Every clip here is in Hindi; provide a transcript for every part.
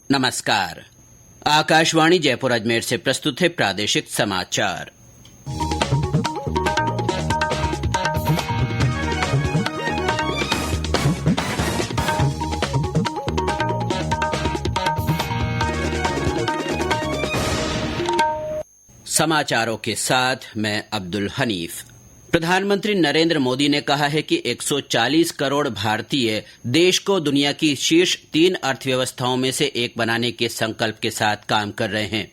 नमस्कार। आकाशवाणी जयपुर अजमेर से प्रस्तुत है प्रादेशिक समाचार। समाचारों के साथ मैं अब्दुल हनीफ। प्रधानमंत्री नरेंद्र मोदी ने कहा है कि 140 करोड़ भारतीय देश को दुनिया की शीर्ष 3 अर्थव्यवस्थाओं में से एक बनाने के संकल्प के साथ काम कर रहे हैं।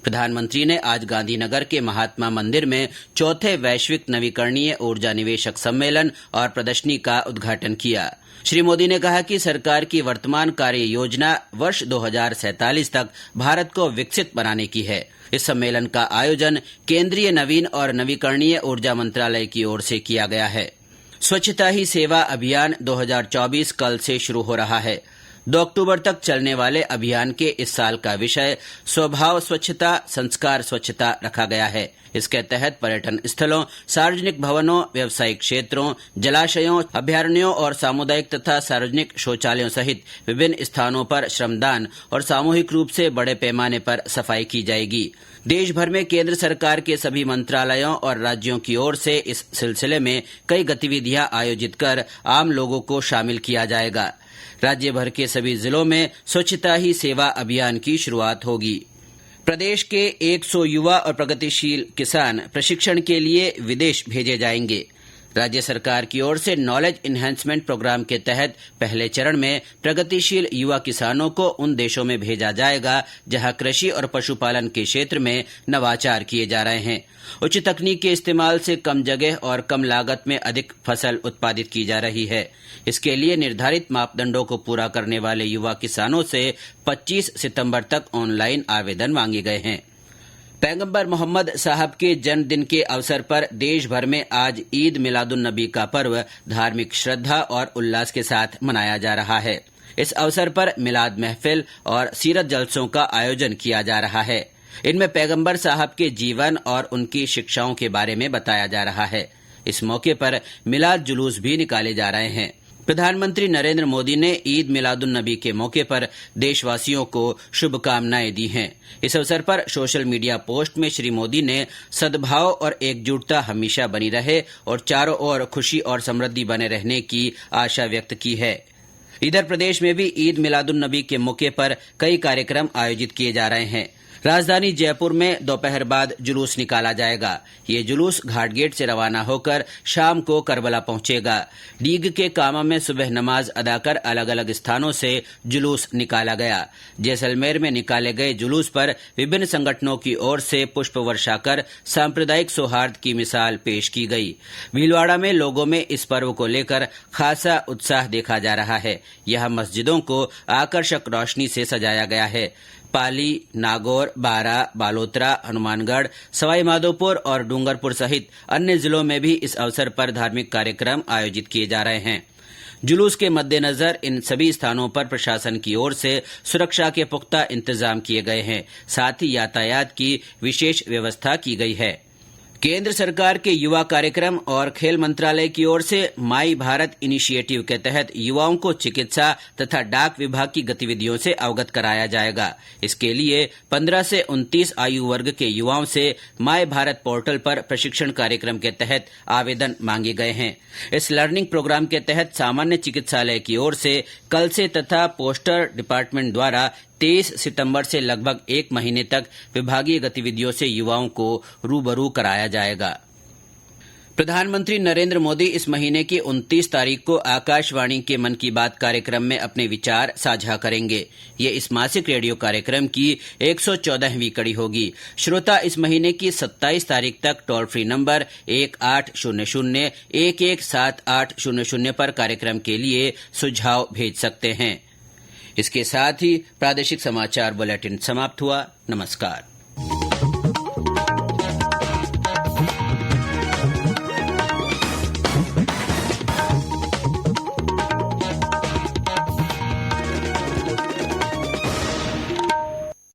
प्रधानमंत्री ने आज गांधीनगर के महात्मा मंदिर में चौथे वैश्विक नवीकरणीय ऊर्जा निवेशक सम्मेलन और प्रदर्शनी का उद्घाटन किया। श्री मोदी ने कहा कि सरकार की वर्तमान कार्य योजना वर्ष 2047 तक भारत को विकसित बनाने की है। इस सम्मेलन का आयोजन केंद्रीय नवीन और नवीकरणीय ऊर्जा मंत्रालय की ओर से किया गया है। स्वच्छता ही सेवा अभियान 2024 कल से शुरू हो रहा है। 2 अक्टूबर तक चलने वाले अभियान के इस साल का विषय स्वभाव स्वच्छता, संस्कार स्वच्छता रखा गया है। इसके तहत पर्यटन स्थलों, सार्वजनिक भवनों, व्यावसायिक क्षेत्रों, जलाशयों, अभयारण्यों और सामुदायिक तथा सार्वजनिक शौचालयों सहित विभिन्न स्थानों पर श्रमदान और सामूहिक रूप से बड़े पैमाने पर सफाई की जाएगी। देश भर में केंद्र सरकार के सभी मंत्रालयों और राज्यों की ओर से इस सिलसिले में कई गतिविधियां आयोजित कर आम लोगों को शामिल किया जाएगा। राज्य भर के सभी जिलों में स्वच्छता ही सेवा अभियान की शुरुआत होगी। प्रदेश के 100 युवा और प्रगतिशील किसान प्रशिक्षण के लिए विदेश भेजे जाएंगे। राज्य सरकार की ओर से नॉलेज इन्हेंसमेंट प्रोग्राम के तहत पहले चरण में प्रगतिशील युवा किसानों को उन देशों में भेजा जाएगा जहां कृषि और पशुपालन के क्षेत्र में नवाचार किए जा रहे हैं। उच्च तकनीक के इस्तेमाल से कम जगह और कम लागत में अधिक फसल उत्पादित की जा रही है। इसके लिए निर्धारित मापदंडों को पूरा करने वाले युवा किसानों से 25 सितंबर तक ऑनलाइन आवेदन मांगे गए हैं। पैगंबर मोहम्मद साहब के जन्मदिन के अवसर पर देश भर में आज ईद मिलादुन नबी का पर्व धार्मिक श्रद्धा और उल्लास के साथ मनाया जा रहा है। इस अवसर पर मिलाद महफिल और सीरत जलसों का आयोजन किया जा रहा है। इनमें पैगंबर साहब के जीवन और उनकी शिक्षाओं के बारे में बताया जा रहा है। इस मौके पर मिलाद जुलूस भी निकाले जा रहे हैं। प्रधानमंत्री नरेंद्र मोदी ने ईद मिलादुन नबी के मौके पर देशवासियों को शुभकामनाएं दी हैं। इस अवसर पर सोशल मीडिया पोस्ट में श्री मोदी ने सद्भाव और एकजुटता हमेशा बनी रहे और चारों ओर खुशी और समृद्धि बने रहने की आशा व्यक्त की है। इधर प्रदेश में भी ईद मिलादुन नबी के मौके पर कई कार्यक्रम आयोजित किए जा रहे हैं। राजधानी जयपुर में दोपहर बाद जुलूस निकाला जाएगा। ये जुलूस घाटगेट से रवाना होकर शाम को करबला पहुंचेगा। डीग के कामा में सुबह नमाज अदा कर अलग अलग स्थानों से जुलूस निकाला गया। जैसलमेर में निकाले गए जुलूस पर विभिन्न संगठनों की ओर से पुष्प वर्षा कर सांप्रदायिक सौहार्द की मिसाल पेश की गई। भीलवाड़ा में लोगों में इस पर्व को लेकर खासा उत्साह देखा जा रहा है। यहां मस्जिदों को आकर्षक रोशनी से सजाया गया है। पाली, नागौर, बारा, बालोतरा, हनुमानगढ़, सवाईमाधोपुर और डूंगरपुर सहित अन्य जिलों में भी इस अवसर पर धार्मिक कार्यक्रम आयोजित किए जा रहे हैं। जुलूस के मद्देनजर इन सभी स्थानों पर प्रशासन की ओर से सुरक्षा के पुख्ता इंतजाम किए गए हैं। साथ ही यातायात की विशेष व्यवस्था की गई है। केंद्र सरकार के युवा कार्यक्रम और खेल मंत्रालय की ओर से माई भारत इनिशिएटिव के तहत युवाओं को चिकित्सा तथा डाक विभाग की गतिविधियों से अवगत कराया जाएगा। इसके लिए 15 से 29 आयु वर्ग के युवाओं से माई भारत पोर्टल पर प्रशिक्षण कार्यक्रम के तहत आवेदन मांगे गए हैं। इस लर्निंग प्रोग्राम के तहत सामान्य चिकित्सालय की ओर से कल से तथा पोस्टर डिपार्टमेंट द्वारा 23 सितंबर से लगभग 1 महीने तक विभागीय गतिविधियों से युवाओं को रूबरू कराया जाएगा। प्रधानमंत्री नरेंद्र मोदी इस महीने की 29 तारीख को आकाशवाणी के मन की बात कार्यक्रम में अपने विचार साझा करेंगे। ये इस मासिक रेडियो कार्यक्रम की 114वीं कड़ी होगी। श्रोता इस महीने की 27 तारीख तक टोल फ्री नंबर 1800-117800 पर कार्यक्रम के लिए सुझाव भेज सकते हैं। इसके साथ ही प्रादेशिक समाचार बुलेटिन समाप्त हुआ। नमस्कार।